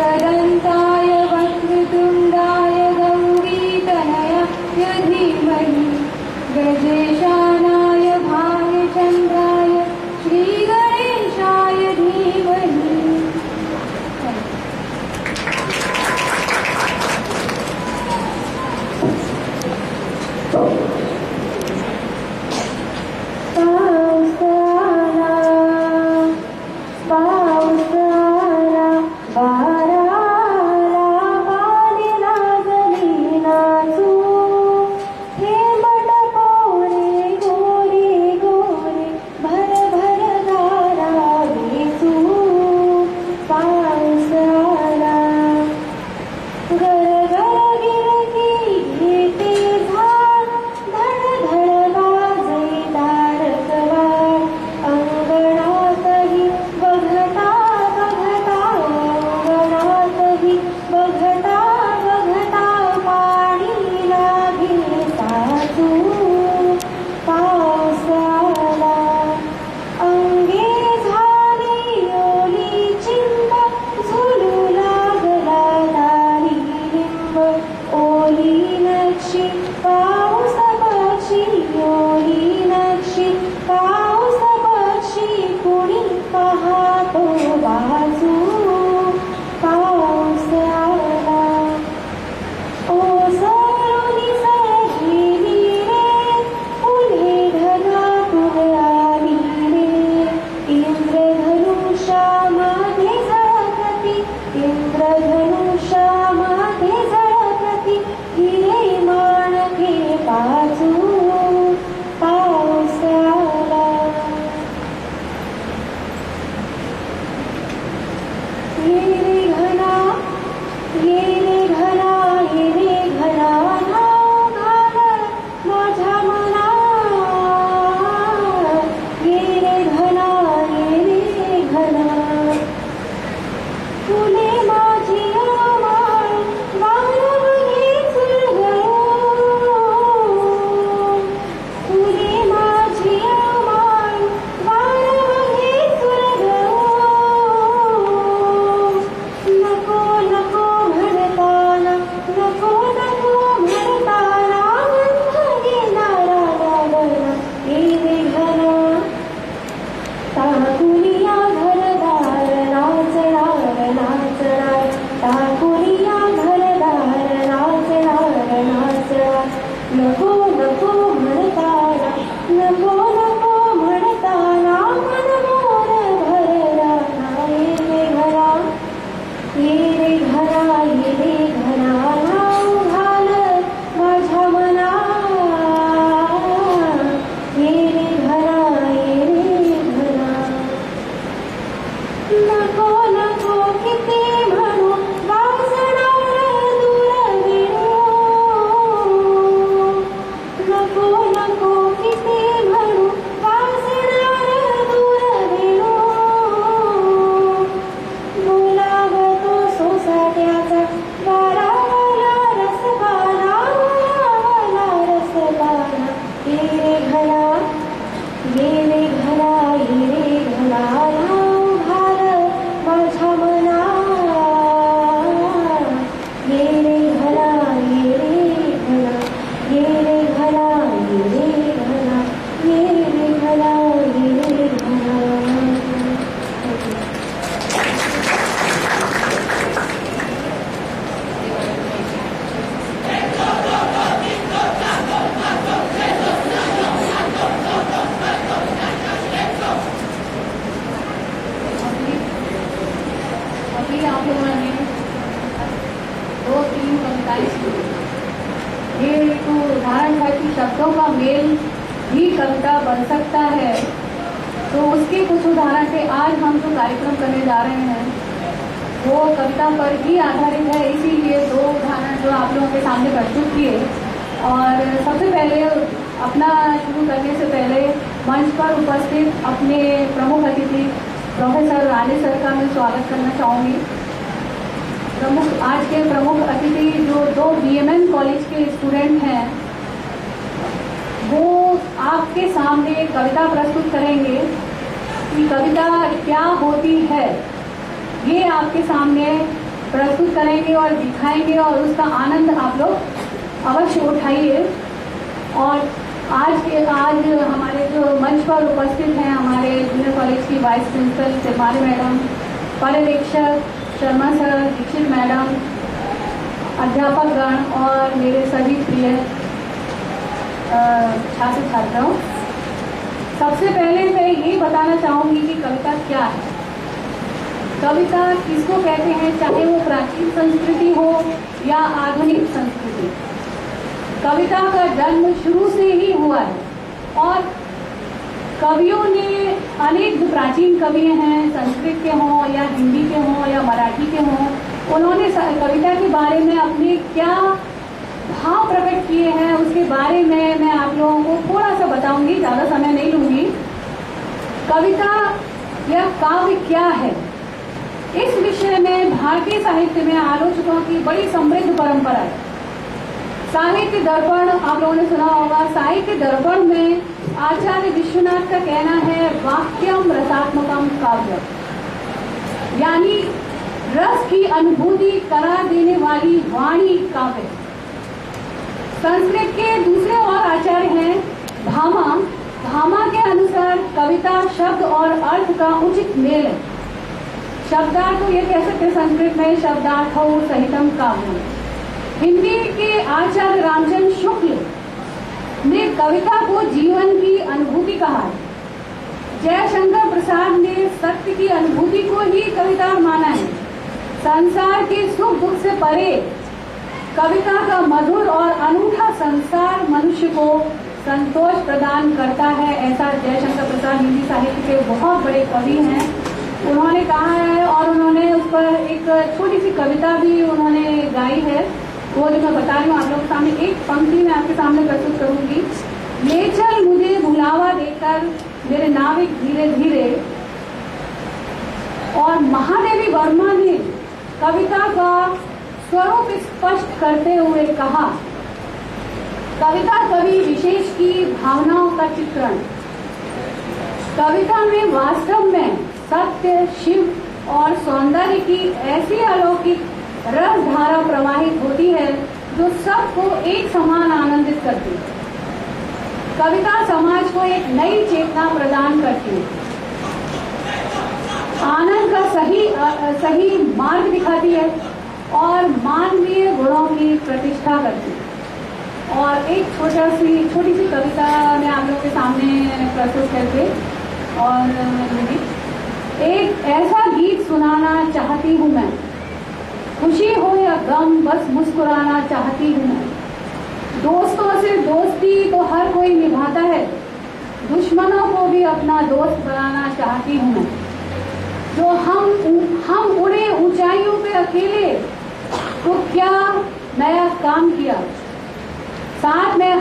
एकदन्ताय वक्रतुण्डाय गौरीतनयाय धीमहि गजेशानाय भानुचन्द्राय श्रीगणेशाय धीमहि। शब्दों का मेल भी कविता बन सकता है। तो उसके कुछ उदाहरण से आज हम जो कार्यक्रम करने जा रहे हैं वो कविता पर ही आधारित है, इसीलिए दो उदाहरण जो आप लोगों के सामने प्रस्तुत किए। और सबसे पहले अपना शुरू करने से पहले मंच पर उपस्थित अपने प्रमुख अतिथि प्रोफेसर रानी सर का मैं स्वागत करना चाहूँगी। आज के प्रमुख अतिथि जो दो बीएमएन कॉलेज के स्टूडेंट हैं वो आपके सामने कविता प्रस्तुत करेंगे कि कविता क्या होती है, ये आपके सामने प्रस्तुत करेंगे और दिखाएंगे और उसका आनंद आप लोग अवश्य उठाइए। और आज हमारे जो मंच पर उपस्थित हैं हमारे जूनियर कॉलेज की वाइस प्रिंसिपल तिवारी मैडम, पर्यवेक्षक शर्मा सर, दीक्षित मैडम, अध्यापकगण और मेरे सभी प्रिय छात्र छात्राओं, सबसे पहले मैं ये बताना चाहूंगी कि कविता क्या है। कविता किसको कहते हैं, चाहे वो प्राचीन संस्कृति हो या आधुनिक संस्कृति। कविता का जन्म शुरू से ही हुआ है और कवियों ने अनेक जो प्राचीन कवि हैं, संस्कृत के हों या हिंदी के हों या मराठी के हों, उन्होंने कविता के बारे में अपने क्या भाव प्रकट किए हैं उसके बारे में मैं आप लोगों को थोड़ा सा बताऊंगी, ज्यादा समय नहीं लूंगी। कविता या काव्य क्या है, इस विषय में भारतीय साहित्य में आलोचकों की बड़ी समृद्ध परंपरा है। साहित्य दर्पण आप लोगों ने सुना होगा। साहित्य दर्पण में आचार्य विश्वनाथ का कहना है वाक्यम रसात्मकम काव्य, यानी रस की अनुभूति करा देने वाली वाणी काव्य। संस्कृत के दूसरे और आचार्य हैं भामा। भामा के अनुसार कविता शब्द और अर्थ का उचित मेल है। शब्दार्थ तो ये कह सकते संस्कृत में शब्दार्थ सहितम काव्य। हिंदी के आचार्य रामचंद्र शुक्ल ने कविता को जीवन की अनुभूति कहा है। जयशंकर प्रसाद ने सत्य की अनुभूति को ही कविता माना है। संसार के सुख दुख से परे कविता का मधुर और अनूठा संसार मनुष्य को संतोष प्रदान करता है, ऐसा जयशंकर प्रसाद हिंदी साहित्य के बहुत बड़े कवि हैं, उन्होंने कहा है। और उन्होंने उस पर एक छोटी सी कविता भी उन्होंने गाई है, वो जो मैं बता रही हूँ आप लोगों के सामने। एक पंक्ति मैं आपके सामने प्रस्तुत करूंगी। ले चल मुझे भुलावा देकर मेरे नाविक धीरे धीरे। और महादेवी वर्मा ने कविता का स्वरूप स्पष्ट करते हुए कहा, कविता कवि विशेष की भावनाओं का चित्रण। कविता में वास्तव में सत्य, शिव और सौंदर्य की ऐसी अलौकिक रस धारा प्रवाहित होती है जो सबको एक समान आनंदित करती है। कविता समाज को एक नई चेतना प्रदान करती है, आनंद का सही मार्ग दिखाती है और मानवीय गुणों की प्रतिष्ठा करती है। और एक छोटी सी कविता मैं आप लोगों के सामने प्रस्तुत करके और एक ऐसा गीत सुनाना चाहती हूँ मैं, खुशी हो या गम बस मुस्कुराना चाहती हूँ मैं। दोस्तों से दोस्ती तो हर कोई निभाता है, दुश्मनों को भी अपना दोस्त बनाना चाहती हूँ मैं। जो हम उड़े ऊंचाइयों पे अकेले, तो क्या नया काम किया, साथ में